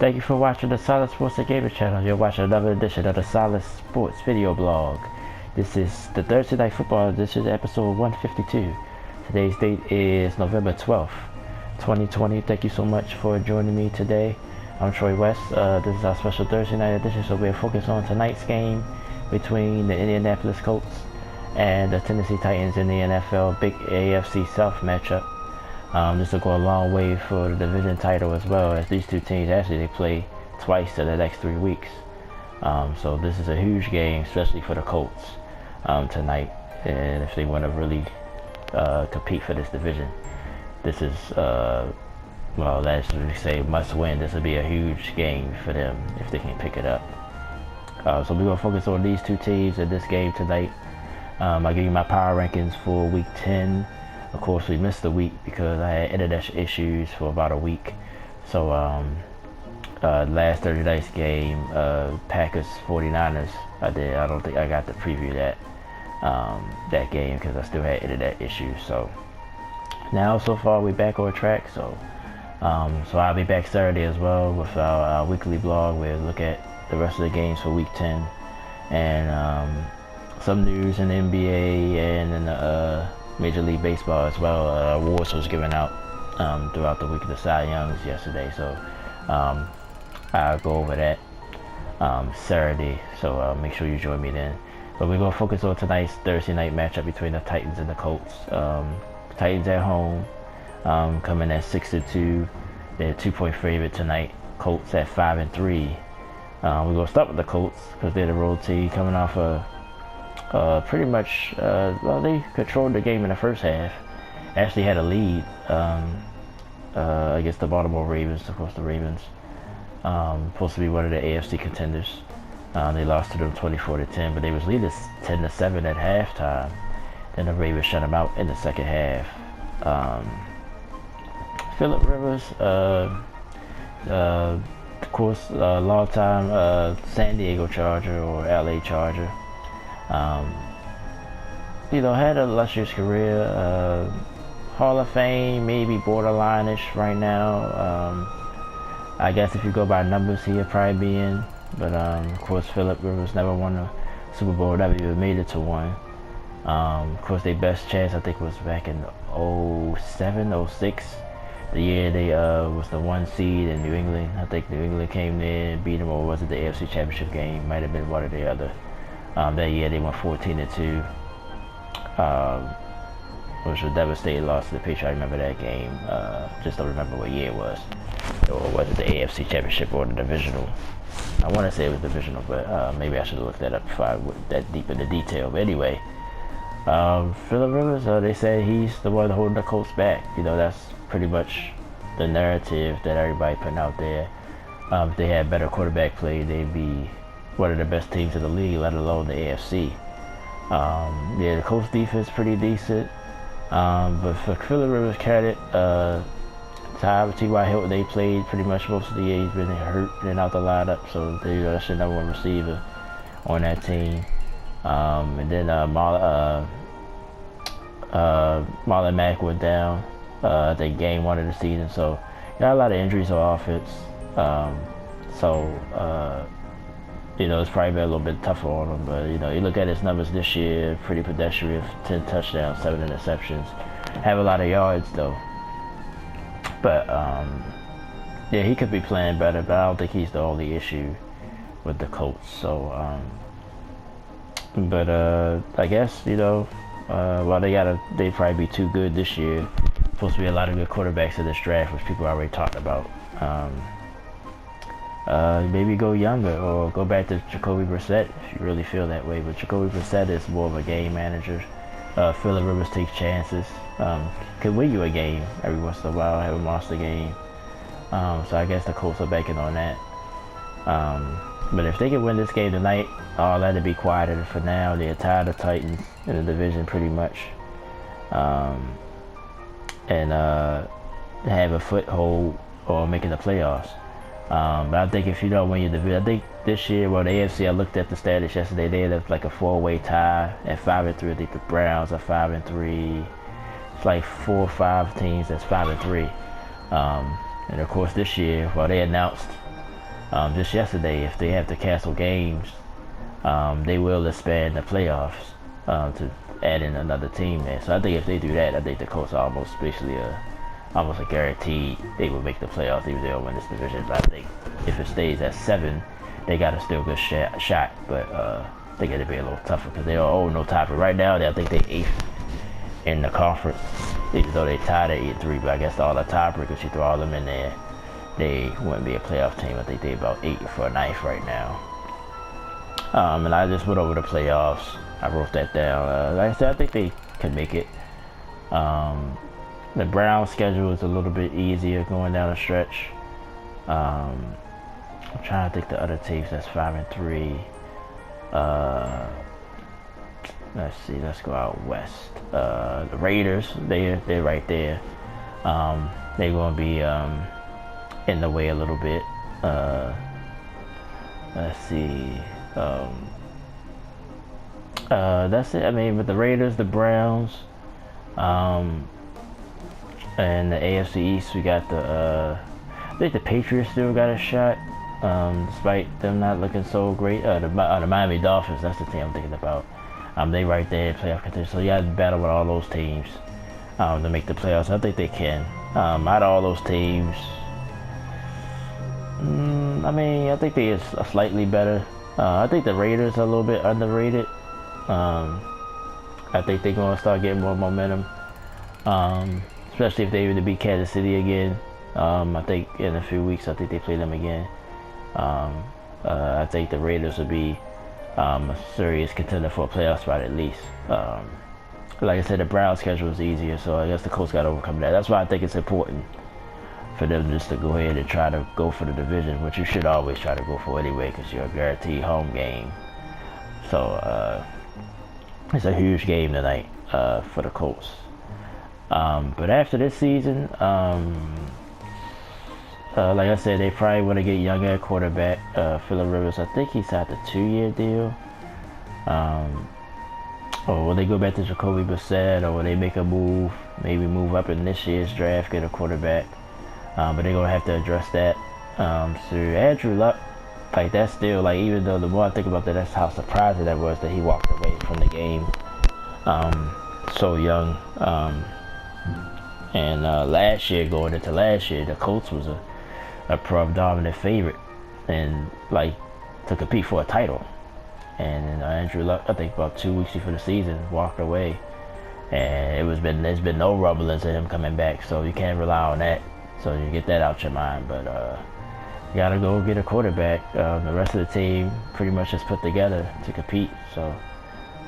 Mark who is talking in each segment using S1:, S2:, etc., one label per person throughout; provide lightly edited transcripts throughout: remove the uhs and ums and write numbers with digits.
S1: Thank you for watching the Solid Sports and Gaming channel. You're watching another edition of the Solid Sports video blog. This is the Thursday Night Football edition, episode 152. Today's date is November 12th, 2020. Thank you so much for joining me today. I'm Troy West. This is our special Thursday night edition, so we're focused on tonight's game between the Indianapolis Colts and the Tennessee Titans in the NFL Big AFC South matchup. This will go a long way for the division title as well, as these two teams actually they play twice in the next 3 weeks. So this is a huge game, especially for the Colts tonight, and if they want to really compete for this division. This is, well, as we say, must win. This will be a huge game for them if they can pick it up. So we're going to focus on these two teams in this game tonight. I'll give you my power rankings for Week 10. Of course, we missed a week because I had internet issues for about a week. So, last Thursday night's game, Packers 49ers, I don't think I got to preview that game because I still had internet issues. So now, so far, we're back on track. So I'll be back Saturday as well with our weekly blog. We'll look at the rest of the games for Week 10 and some news in the NBA and in the Major League Baseball as well. Awards was given out throughout the week of the Cy Youngs yesterday, so I'll go over that Saturday, so make sure you join me then. But we're going to focus on tonight's Thursday night matchup between the Titans and the Colts. Titans at home, coming at 6-2. They're a 2-point favorite tonight. Colts at 5-3. We're going to start with the Colts because they're the road team coming off pretty much, well, they controlled the game in the first half. Actually had a lead against the Baltimore Ravens. Of course, the Ravens supposed to be one of the AFC contenders. They lost to them 24-10, but they was leading 10-7 at halftime. Then the Ravens shut them out in the second half. Phillip Rivers, of course, a long-time San Diego Charger or LA Charger. Had a illustrious career, Hall of Fame, maybe borderline-ish right now. I guess if you go by numbers, he'll probably be in. But, of course, Phillip Rivers never won a Super Bowl, never even made it to one. Of course, their best chance, I think, was back in 07, 06. The year they was the 1 seed in New England. I think New England came there and beat them, or was it the AFC Championship game? Might have been one or the other. That year they went 14-2, which was a devastating loss to the Patriots. I remember that game. Just don't remember what year it was, or was it the AFC Championship or the divisional? I want to say it was divisional, but maybe I should have looked that up before I went that deep into detail. But anyway, Phillip Rivers, they say he's the one holding the Colts back. That's pretty much the narrative that everybody putting out there. If they had better quarterback play, they'd be one of the best teams in the league, let alone the AFC. Yeah, the Colts defense pretty decent. But for Phillip Rivers' credit, T.Y. Hilton, they played pretty much most of the year. He's been hurt and out the lineup, so that's the number one receiver on that team. And then Marlon Mack went down I think game 1 of the season, so got a lot of injuries on offense. It's probably been a little bit tougher on him, but you look at his numbers this year, pretty pedestrian. 10 touchdowns, 7 interceptions. Have a lot of yards though. But yeah, he could be playing better, but I don't think he's the only issue with the Colts. So but I guess while they probably be too good this year. Supposed to be a lot of good quarterbacks in this draft, which people already talked about. Maybe go younger or go back to Jacoby Brissett if you really feel that way. But Jacoby Brissett is more of a game manager. Phillip Rivers takes chances. Could win you a game every once in a while, have a monster game. So I guess the Colts are banking on that. But if they can win this game tonight, all that'll be quieter for now. They're tied the Titans in the division pretty much. And have a foothold or making the playoffs. But I think if you don't win your division, I think this year, well, the AFC, I looked at the status yesterday, they had like a 4-way tie at 5-3. I think the Browns are 5-3. It's like 4 or 5 teams that's 5-3. And of course this year, well, they announced just yesterday, if they have to cancel games, they will expand the playoffs to add in another team there. So I think if they do that, I think the Colts are almost basically almost a guaranteed they will make the playoffs even if they don't win this division. But I think if it stays at 7, they got a still good shot. But I think it'll be a little tougher because they don't own no tiebreaker. Right now, I think they 8th in the conference, even though they tied at 8-3. But I guess all the tiebreakers, you throw all them in there, they wouldn't be a playoff team. I think they about 8th for 9th right now. And I just went over the playoffs. I wrote that down. Like I said, I think they can make it. The Browns' schedule is a little bit easier going down the stretch. I'm trying to think the other teams that's 5-3. Let's see. Let's go out west. The Raiders, they're right there. They're going to be in the way a little bit. Let's see. That's it. I mean, with the Raiders, the Browns, and the AFC East, we got I think the Patriots still got a shot, despite them not looking so great. The Miami Dolphins, that's the team I'm thinking about. They right there in playoff contention. So you got to battle with all those teams to make the playoffs. I think they can. Out of all those teams, I mean, I think they is slightly better. I think the Raiders are a little bit underrated. I think they're going to start getting more momentum, especially if they were to beat Kansas City again. I think in a few weeks, I think they play them again. I think the Raiders will be a serious contender for a playoff spot at least. Like I said, the Browns' schedule is easier, so I guess the Colts got to overcome that. That's why I think it's important for them just to go ahead and try to go for the division, which you should always try to go for anyway because you're a guaranteed home game. So it's a huge game tonight for the Colts. But after this season, like I said, they probably want to get younger at quarterback. Phillip Rivers, I think he signed a 2-year deal. Or will they go back to Jacoby Brissett, or will they make a move, maybe move up in this year's draft, get a quarterback? But they're going to have to address that. So Andrew Luck, like that's still, like, even though the more I think about that, that's how surprising that was that he walked away from the game so young. And last year, going into last year, the Colts was a predominant favorite and like to compete for a title. And Andrew Luck, I think about 2 weeks before the season, walked away. And there's been no rumblings of him coming back, so you can't rely on that. So you get that out your mind. But you gotta go get a quarterback. The rest of the team pretty much is put together to compete. So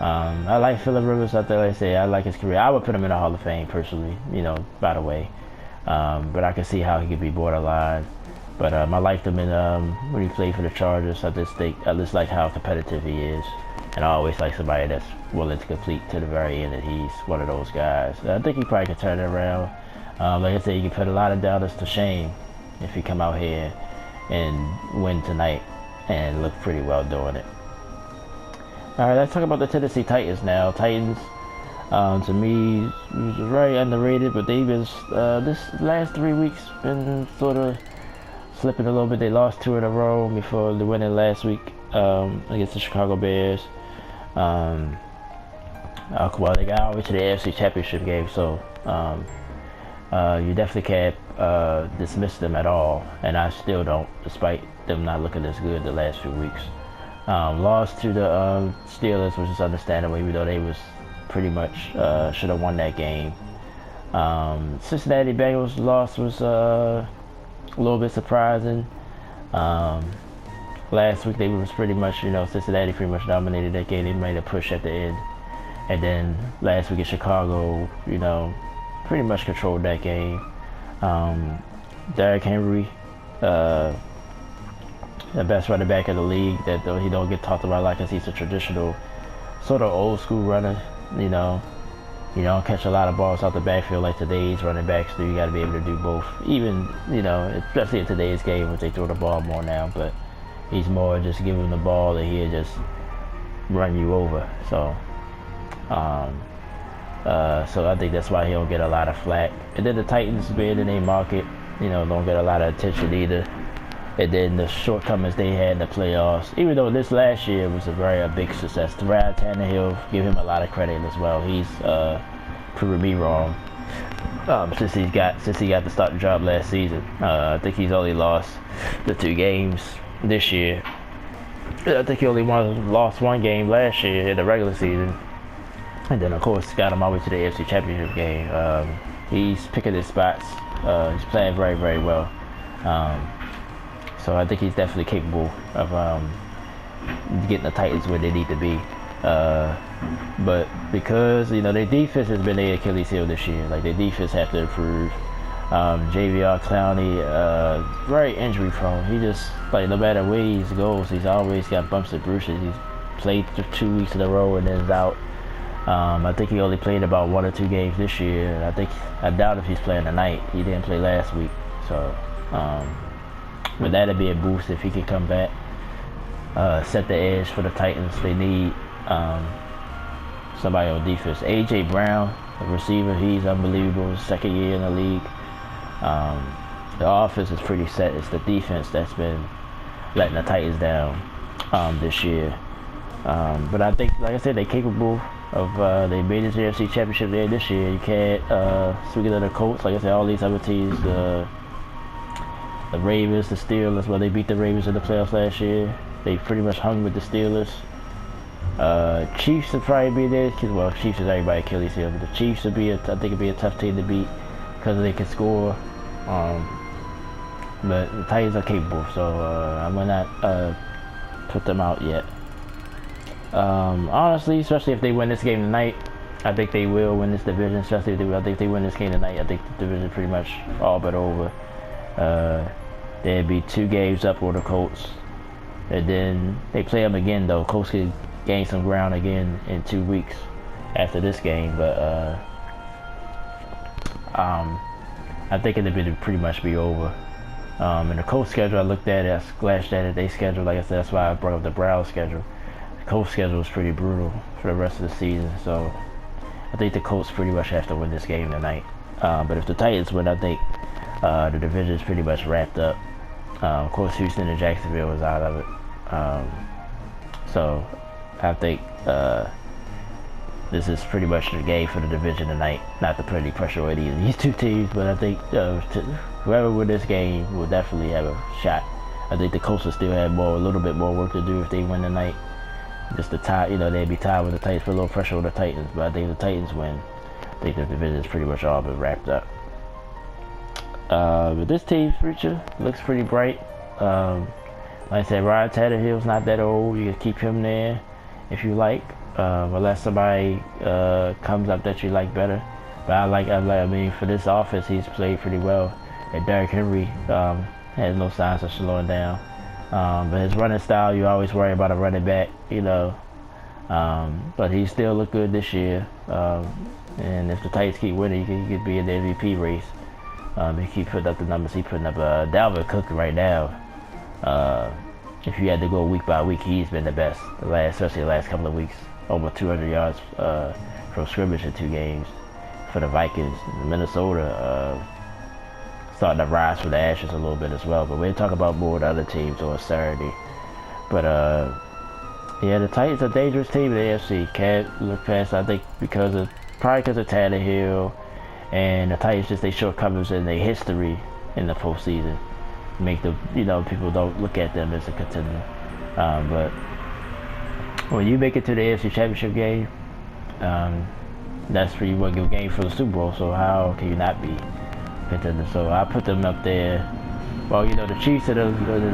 S1: I like Phillip Rivers. Like I say, I like his career. I would put him in the Hall of Fame personally, by the way. But I can see how he could be borderline. But I liked him when he played for the Chargers. I just like how competitive he is. And I always like somebody that's willing to complete to the very end, and he's one of those guys. I think he probably can turn it around. Like I said, you can put a lot of doubters to shame if he come out here and win tonight and look pretty well doing it. All right, let's talk about the Tennessee Titans now. Titans, to me, was very underrated, but they've been this last 3 weeks been sort of slipping a little bit. They lost 2 in a row before the winning last week against the Chicago Bears. Well, they got all the way to the AFC Championship game, so you definitely can't dismiss them at all, and I still don't, despite them not looking as good the last few weeks. Lost to the Steelers, which is understandable, even though they was pretty much should have won that game. Cincinnati Bengals loss was a little bit surprising. Last week they was pretty much, Cincinnati pretty much dominated that game. They made a push at the end, and then last week in Chicago, pretty much controlled that game. Derrick Henry, the best running back in the league, that though he don't get talked about like, because he's a traditional sort of old school runner. You don't catch a lot of balls out the backfield like today's running backs do. You got to be able to do both, even especially in today's game, which they throw the ball more now. But he's more just giving the ball and he'll just run you over. So so I think that's why he don't get a lot of flack. And then the Titans, being in a market, don't get a lot of attention either. and then the shortcomings they had in the playoffs. Even though this last year was a big success, Ryan Tannehill, give him a lot of credit as well. He's proven me wrong since he got the starting job last season. I think he's only lost the 2 games this year. I think he only lost 1 game last year in the regular season, and then of course got him all the way to the AFC Championship game. He's picking his spots. He's playing very, very well. So I think he's definitely capable of getting the Titans where they need to be. But because their defense has been their Achilles heel this year, like their defense have to improve. JVR Clowney, very injury prone. He just no matter where he goes, he's always got bumps and bruises. He's played 2 weeks in a row and then is out. I think he only played about 1 or 2 games this year. I doubt if he's playing tonight. He didn't play last week, so but that'd be a boost if he could come back, set the edge for the Titans. They need somebody on defense. AJ Brown, the receiver, he's unbelievable. His 2nd year in the league. The offense is pretty set. It's the defense that's been letting the Titans down this year. But I think, like I said, they're capable of. They made it to the AFC Championship there this year. You can't. Speaking of the Colts, like I said, all these other teams, the Ravens, the Steelers. Well, they beat the Ravens in the playoffs last year. They pretty much hung with the Steelers. Chiefs would probably be there. Well, Chiefs is everybody Achilles heel, but the Chiefs would be. I think it'd be a tough team to beat because they can score. But the Titans are capable, so I will not put them out yet. Honestly, especially if they win this game tonight, I think they will win this division. Especially if I think they win this game tonight, I think the division pretty much all but over. There'd be 2 games up for the Colts, and then they play them again. Though Colts could gain some ground again in 2 weeks after this game, but I think it'd pretty much be over. And the Colts schedule, I looked at it, I splashed at it. They schedule, like I said, that's why I brought up the Browns schedule. The Colts schedule is pretty brutal for the rest of the season, so I think the Colts pretty much have to win this game tonight. But if the Titans win, I think the division is pretty much wrapped up. Of course, Houston and Jacksonville is out of it. So I think this is pretty much the game for the division tonight. Not to put any pressure on either these 2 teams, but I think whoever wins this game will definitely have a shot. I think the Colts will still have a little bit more work to do if they win tonight. Just to tie, they'd be tied with the Titans, put a little pressure on the Titans. But I think if the Titans win, I think the division is pretty much all but wrapped up. But this team's future looks pretty bright. Like I said, Ryan Tannehill's not that old. You can keep him there if you like, unless somebody comes up that you like better. But I mean, for this offense, he's played pretty well. And Derrick Henry has no signs of slowing down. But his running style, you always worry about a running back, but he still looked good this year. And if the Titans keep winning, he could be in the MVP race. He keep putting up the numbers he's putting up. Dalvin Cook right now, if you had to go week by week, he's been the best. Especially the last couple of weeks, over 200 yards from scrimmage in 2 games for the Vikings. Minnesota starting to rise from the ashes a little bit as well. But we'll talk about more of the other teams on Saturday. But yeah, the Titans are a dangerous team in the AFC. Can't look past, I think, probably because of Tannehill, and the Titans just their shortcomings in their history in the postseason make the people don't look at them as a contender. But when you make it to the AFC Championship game, that's pretty much your game for the Super Bowl. So how can you not be contender? So I put them up there. Well, the Chiefs are the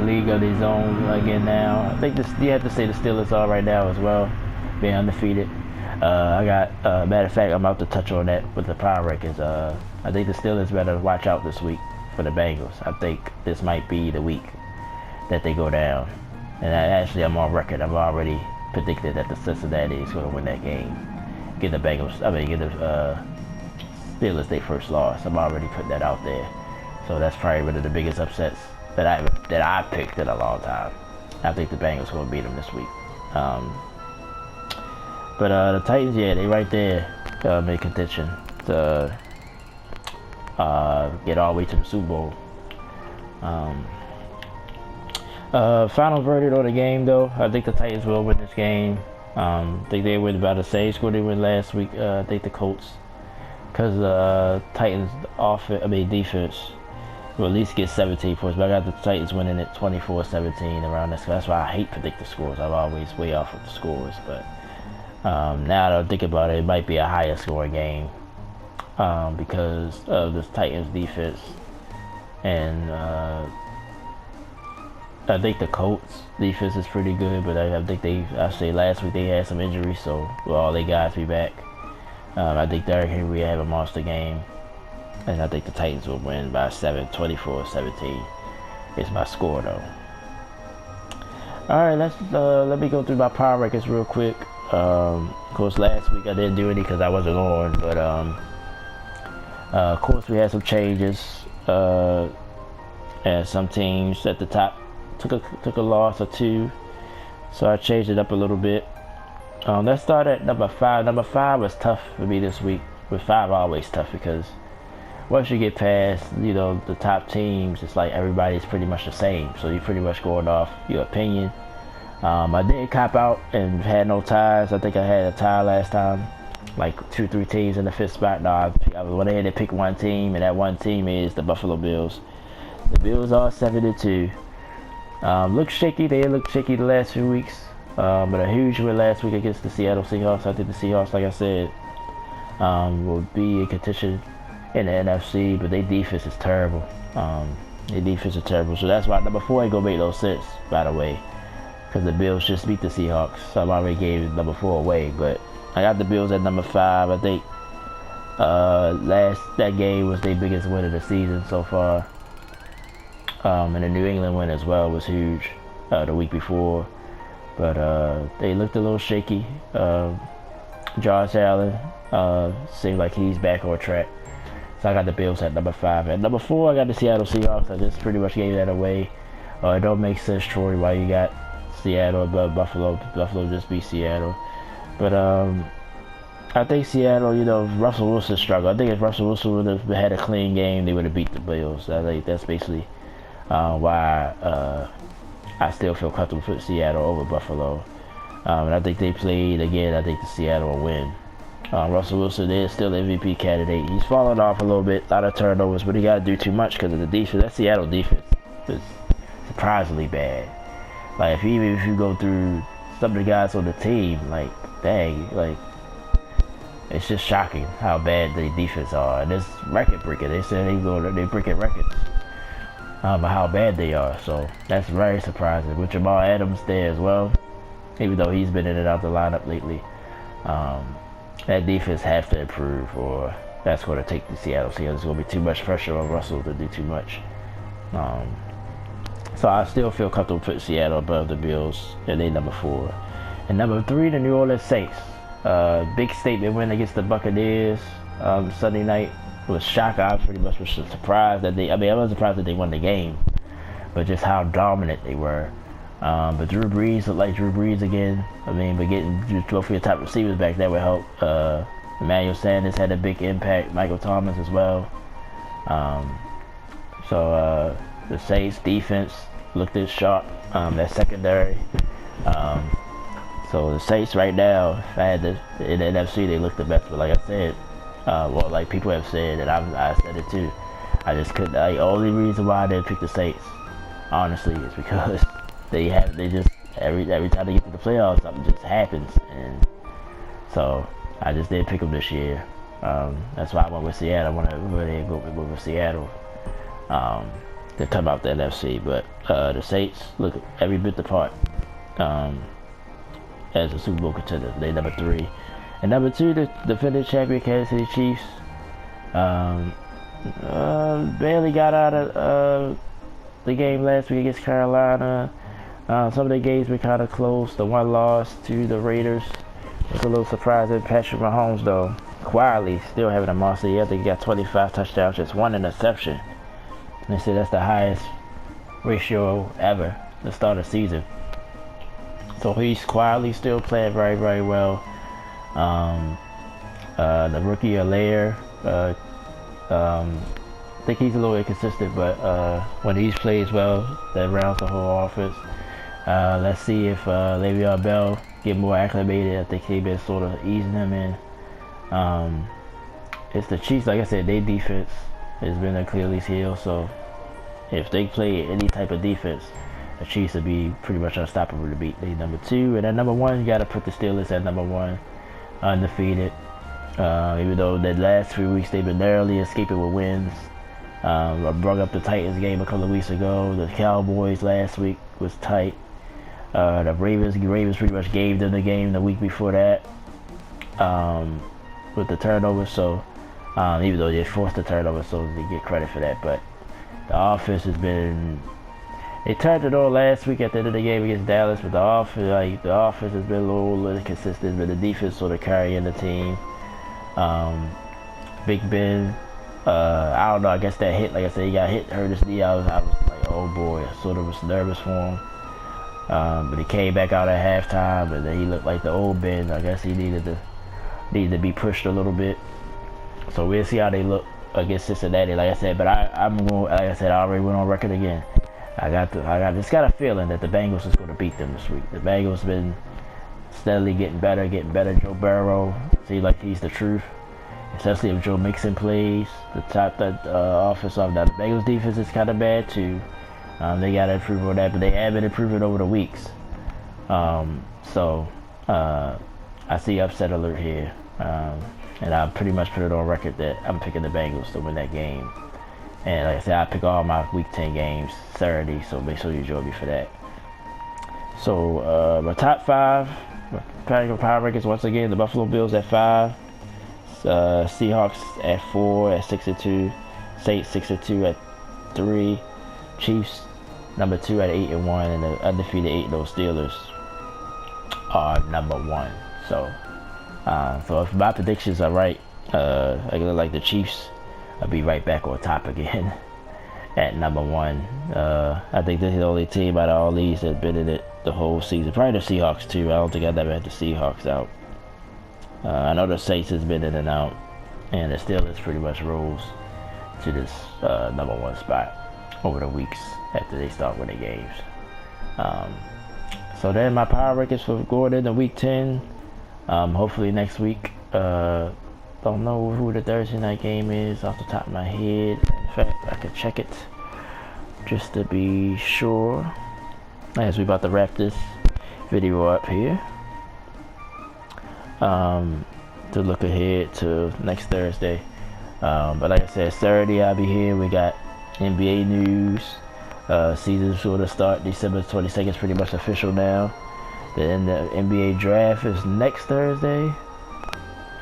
S1: league of their own again now. I think you have to say the Steelers are right now as well, being undefeated. I got, matter of fact, I'm about to touch on that with the power rankings. I think the Steelers better watch out this week for the Bengals. I think this might be the week that they go down. And I'm on record. I've already predicted that the Cincinnati is going to win that game. Get the Steelers their first loss. I'm already putting that out there. So that's probably one of the biggest upsets that I picked in a long time. I think the Bengals are going to beat them this week. But the Titans, yeah, they right there in contention to get all the way to the Super Bowl. Final verdict on the game, though. I think the Titans will win this game. I think they win about the same score they win last week. I think the Colts, because Titans defense will at least get 17 points. But I got the Titans winning it 24-17 around this. That's why I hate predicting scores. I'm always way off with the scores. But now that I think about it, it might be a higher scoring game because of this Titans defense. And I think the Colts defense is pretty good, but I think I say last week they had some injuries, so will all they guys be back? I think Derrick Henry have a monster game, and I think the Titans will win by 24-17 is my score, though. All right, let me go through my power rankings real quick. Of course, last week I didn't do any because I wasn't on, but of course we had some changes, and some teams at the top took a loss or two, so I changed it up a little bit. Let's start at number 5. Number 5 was tough for me this week. With 5, always tough because once you get past, the top teams, it's like everybody's pretty much the same. So you're pretty much going off your opinion. I did cop out and had no ties. I think I had a tie last time, like 2-3 teams in the 5th spot. No, I went ahead and picked one team, and that one team is the Buffalo Bills. The Bills are 7-2. Look shaky. They looked shaky the last few weeks. But a huge win last week against the Seattle Seahawks. I think the Seahawks, like I said, will be in contention in the NFC, but their defense is terrible. So that's why number 4 ain't gonna make no sense, by the way, because the Bills just beat the Seahawks. So I already gave number 4 away, but I got the Bills at number 5. I think that game was their biggest win of the season so far. And the New England win as well was huge the week before. But they looked a little shaky. Josh Allen seemed like he's back on track. So I got the Bills at number 5. At number 4, I got the Seattle Seahawks. I just pretty much gave that away. It don't make sense, Troy, why you got Seattle above Buffalo. Buffalo just beat Seattle. But I think Seattle, Russell Wilson struggled. I think if Russell Wilson would have had a clean game, they would have beat the Bills. I think that's basically why I still feel comfortable putting Seattle over Buffalo. And I think they played again. I think the Seattle will win. Russell Wilson is still MVP candidate. He's fallen off a little bit, a lot of turnovers, but he got to do too much because of the defense. That Seattle defense is surprisingly bad. Like even if you go through some of the guys on the team, like dang, like it's just shocking how bad the defense are. And it's record breaking. They said they breaking records. But how bad they are, so that's very surprising. With Jamal Adams there as well, even though he's been in and out the lineup lately, that defense have to improve, or that's going to take the Seattle Seahawks. There's going to be too much pressure on Russell to do too much. So I still feel comfortable putting Seattle above the Bills, and they number 4. And number 3, the New Orleans Saints. Big statement win against the Buccaneers Sunday night. It was shocking. I pretty much was surprised that I wasn't surprised that they won the game, but just how dominant they were. But Drew Brees looked like Drew Brees again. But getting both of your top receivers back, that would help. Emmanuel Sanders had a big impact. Michael Thomas as well. So the Saints defense looked as sharp. That secondary. So the Saints right now, if I had in the NFC, they look the best. But like I said, like people have said, and I said it too. I just couldn't. The only reason why I didn't pick the Saints, honestly, is because they just every time they get to the playoffs, something just happens, and so I just didn't pick them this year. That's why I went with Seattle. I want to really go with Seattle to come out the NFC. But the Saints look every bit the part as a Super Bowl contender. They number 3. And number 2, the defending champion Kansas City Chiefs. Barely got out of the game last week against Carolina. Some of the games were kind of close. The one loss to the Raiders was a little surprising. Patrick Mahomes, though, quietly still having a monster year. I think he got 25 touchdowns, just 1 interception. And they said that's the highest ratio ever to start a season. So he's quietly still playing very, very well. The rookie Alaire, think he's a little inconsistent, but when he plays well, that rounds the whole offense. Let's see if Le'Veon Bell get more acclimated. I think they've been sort of easing him in. It's the Chiefs, like I said, their defense has been Achilles heel, so if they play any type of defense, the Chiefs would be pretty much unstoppable to beat. They number 2, and at number 1, you got to put the Steelers at number 1, undefeated. Even though the last 3 weeks they've been narrowly escaping with wins. I brought up the Titans game a couple of weeks ago. The Cowboys last week was tight. The Ravens pretty much gave them the game the week before that with the turnover. So even though they forced the turnover, so they get credit for that. But the offense has been. They turned it on last week at the end of the game against Dallas, but the offense has been a little inconsistent, but the defense sort of carrying the team. Big Ben, I don't know, I guess that hit, like I said, he got hurt his knee. I was like, oh boy, I sort of was nervous for him. But he came back out at halftime, and then he looked like the old Ben. I guess he needed to be pushed a little bit. So we'll see how they look against Cincinnati, like I said. But I'm going, like I said, I already went on record again. I just got a feeling that the Bengals is going to beat them this week. The Bengals been steadily getting better. Joe Burrow seems like he's the truth, especially if Joe Mixon plays. The offense off. Now the Bengals defense is kind of bad too. They got to improve on that, but they have been improving over the weeks. So I see upset alert here, and I pretty much put it on record that I'm picking the Bengals to win that game. And like I said, I pick all my Week 10 games Saturday, so make sure you join me for that. So my top 5, my power rankings once again: the Buffalo Bills at 5, Seahawks at 4 at 6-2, Saints 6-2 at 3, Chiefs number 2 at 8-1, and the undefeated 8-0 Steelers are number 1. So if my predictions are right, I look like the Chiefs. I'll be right back on top again at number 1. I think this is the only team out of all these that's been in it the whole season. Probably the Seahawks too. I don't think I've ever had the Seahawks out. I know the Saints has been in and out, and the Steelers pretty much rolls to this number 1 spot over the weeks after they start winning games. So then my power rankings for going into Week 10. Hopefully next week. Don't know who the Thursday night game is off the top of my head. In fact, I could check it just to be sure. As we about to wrap this video up here, to look ahead to next Thursday. But like I said, Saturday I'll be here. We got NBA news. Season sort of start December 22nd is pretty much official now. Then the NBA draft is next Thursday.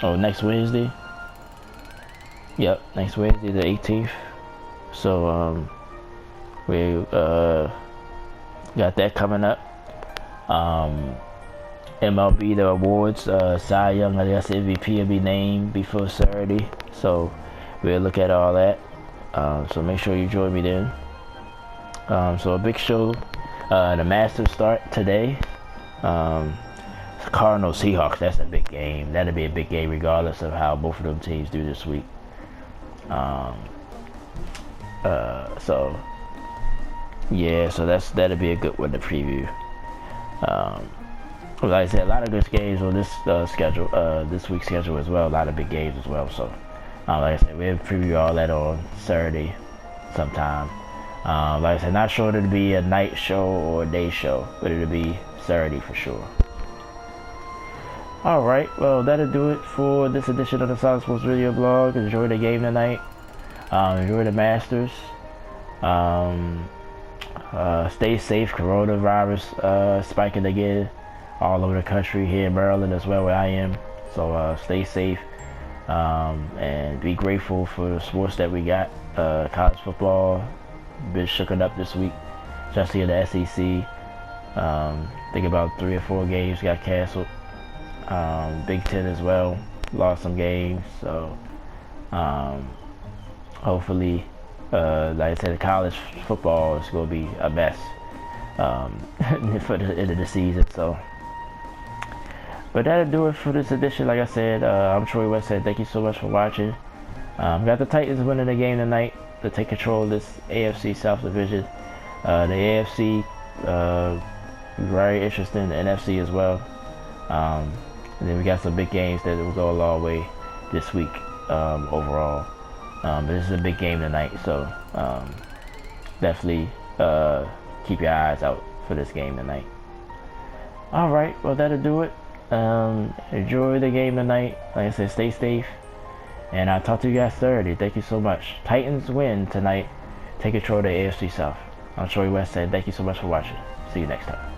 S1: Oh, next Wednesday. Yep, next Wednesday, the 18th. So, we got that coming up. MLB, the awards, Cy Young, I guess MVP will be named before Saturday. So, we'll look at all that. So, make sure you join me then. So, a big show. The Masters start today. Cardinals Seahawks, that's a big game. That'll be a big game regardless of how both of them teams do this week. So that'll be a good one to preview. Like I said, a lot of good games on this schedule, this week's schedule as well. A lot of big games as well. So like I said, we'll preview all that on Saturday sometime. Like I said, not sure it'll be a night show or a day show, but it'll be Saturday for sure. Alright, well that'll do it for this edition of the Solid Sports Video Blog. Enjoy the game tonight. Enjoy the Masters. Stay safe. Coronavirus spiking again all over the country, here in Maryland as well where I am. So stay safe and be grateful for the sports that we got. College football been shooken up this week, especially in the SEC. Think about 3 or 4 games got canceled. Big Ten as well lost some games, so hopefully like I said, college football is going to be a mess for the end of the season. So but that'll do it for this edition. Like I said, I'm Troy West. Thank you so much for watching. Got the Titans winning the game tonight. to take control of this AFC South division. The AFC, very interesting. The NFC as well. And then we got some big games that will go a long way this week overall. But this is a big game tonight, so definitely keep your eyes out for this game tonight. Alright, well that'll do it. Enjoy the game tonight. Like I said, stay safe. And I'll talk to you guys Thursday. Thank you so much. Titans win tonight. Take control of the AFC South. I'm Troy West saying thank you so much for watching. See you next time.